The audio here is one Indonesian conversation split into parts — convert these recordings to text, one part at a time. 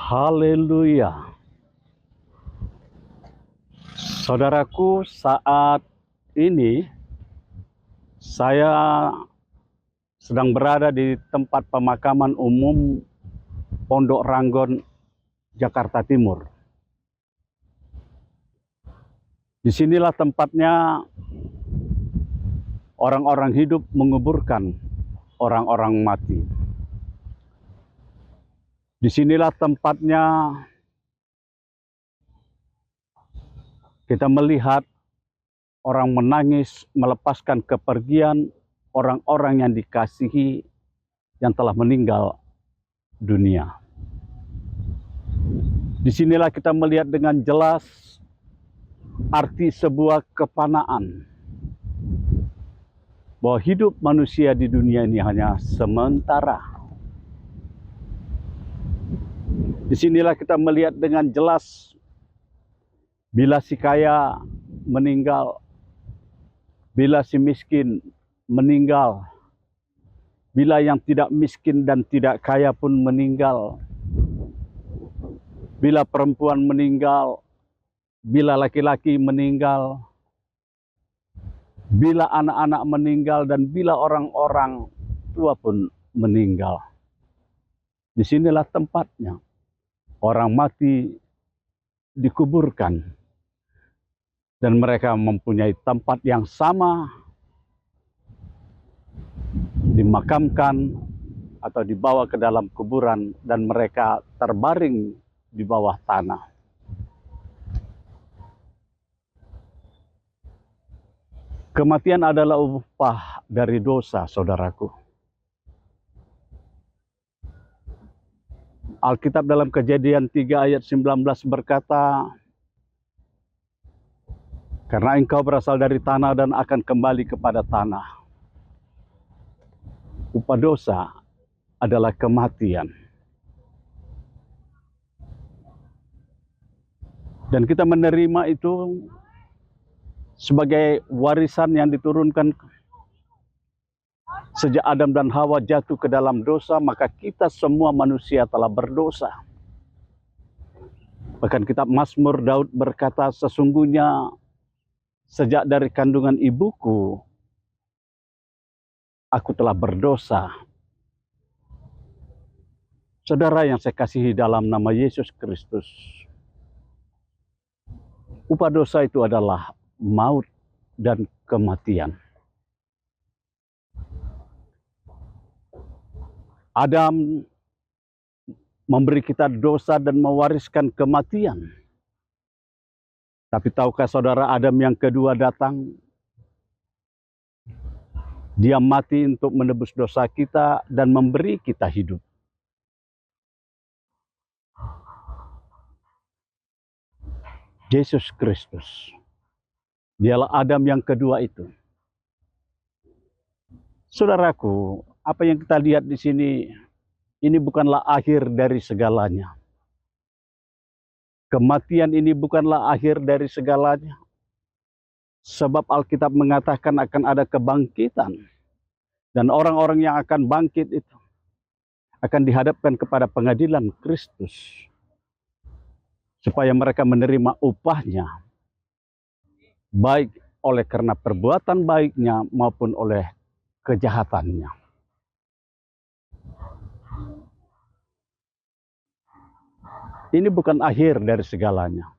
Haleluya. Saudaraku, saat ini saya sedang berada di tempat pemakaman umum Pondok Ranggon, Jakarta Timur. Disinilah tempatnya orang-orang hidup menguburkan orang-orang mati. Disinilah tempatnya kita melihat orang menangis melepaskan kepergian orang-orang yang dikasihi yang telah meninggal dunia. Disinilah kita melihat dengan jelas arti sebuah kefanaan, bahwa hidup manusia di dunia ini hanya sementara. Disinilah kita melihat dengan jelas bila si kaya meninggal, bila si miskin meninggal, bila yang tidak miskin dan tidak kaya pun meninggal, bila perempuan meninggal, bila laki-laki meninggal, bila anak-anak meninggal, dan bila orang-orang tua pun meninggal. Disinilah tempatnya orang mati dikuburkan, dan mereka mempunyai tempat yang sama, dimakamkan atau dibawa ke dalam kuburan, dan mereka terbaring di bawah tanah. Kematian adalah upah dari dosa, saudaraku. Alkitab dalam Kejadian 3 ayat 19 berkata, karena engkau berasal dari tanah dan akan kembali kepada tanah. Upah dosa adalah kematian. Dan kita menerima itu sebagai warisan yang diturunkan sejak Adam dan Hawa jatuh ke dalam dosa, maka kita semua manusia telah berdosa. Bahkan kitab Mazmur Daud berkata, sesungguhnya sejak dari kandungan ibuku, aku telah berdosa. Saudara yang saya kasihi dalam nama Yesus Kristus, upah dosa itu adalah maut dan kematian. Adam memberi kita dosa dan mewariskan kematian. Tapi tahukah saudara, Adam yang kedua datang, dia mati untuk menebus dosa kita dan memberi kita hidup. Yesus Kristus, dialah Adam yang kedua itu. Saudaraku, apa yang kita lihat di sini, ini bukanlah akhir dari segalanya. Kematian ini bukanlah akhir dari segalanya. Sebab Alkitab mengatakan akan ada kebangkitan. Dan orang-orang yang akan bangkit itu akan dihadapkan kepada pengadilan Kristus, supaya mereka menerima upahnya, baik oleh karena perbuatan baiknya maupun oleh kejahatannya. Ini bukan akhir dari segalanya.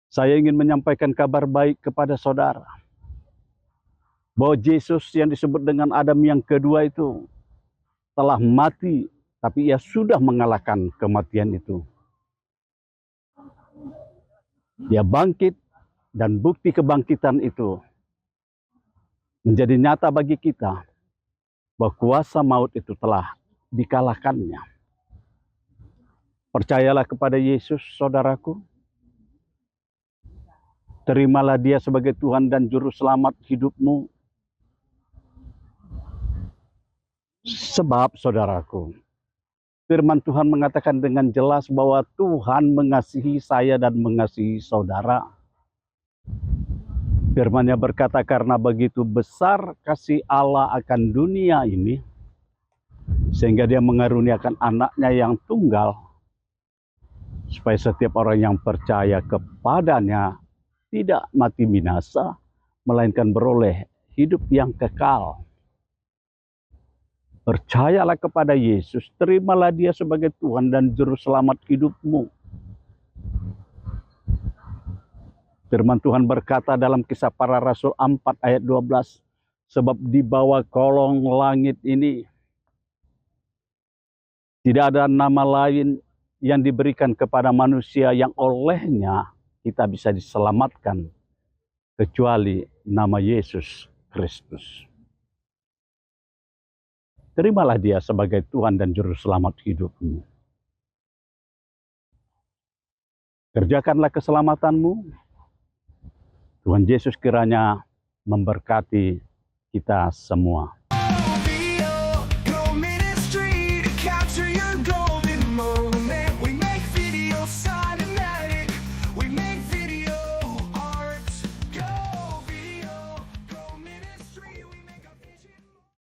Saya ingin menyampaikan kabar baik kepada saudara, bahwa Yesus yang disebut dengan Adam yang kedua itu telah mati, tapi ia sudah mengalahkan kematian itu. Dia bangkit, dan bukti kebangkitan itu menjadi nyata bagi kita, bahwa kuasa maut itu telah dikalahkannya. Percayalah kepada Yesus, saudaraku. Terimalah dia sebagai Tuhan dan Juru Selamat hidupmu. Sebab, saudaraku, firman Tuhan mengatakan dengan jelas bahwa Tuhan mengasihi saya dan mengasihi saudara. Firman-Nya berkata, karena begitu besar kasih Allah akan dunia ini, sehingga dia mengaruniakan anaknya yang tunggal, supaya setiap orang yang percaya kepadanya tidak mati binasa, melainkan beroleh hidup yang kekal. Percayalah kepada Yesus, terimalah dia sebagai Tuhan dan Juru Selamat hidupmu. Firman Tuhan berkata dalam Kisah Para Rasul 4 ayat 12, sebab di bawah kolong langit ini tidak ada nama lain yang diberikan kepada manusia yang olehnya kita bisa diselamatkan, kecuali nama Yesus Kristus. Terimalah dia sebagai Tuhan dan Juru Selamat hidupmu. Kerjakanlah keselamatanmu. Tuhan Yesus kiranya memberkati kita semua.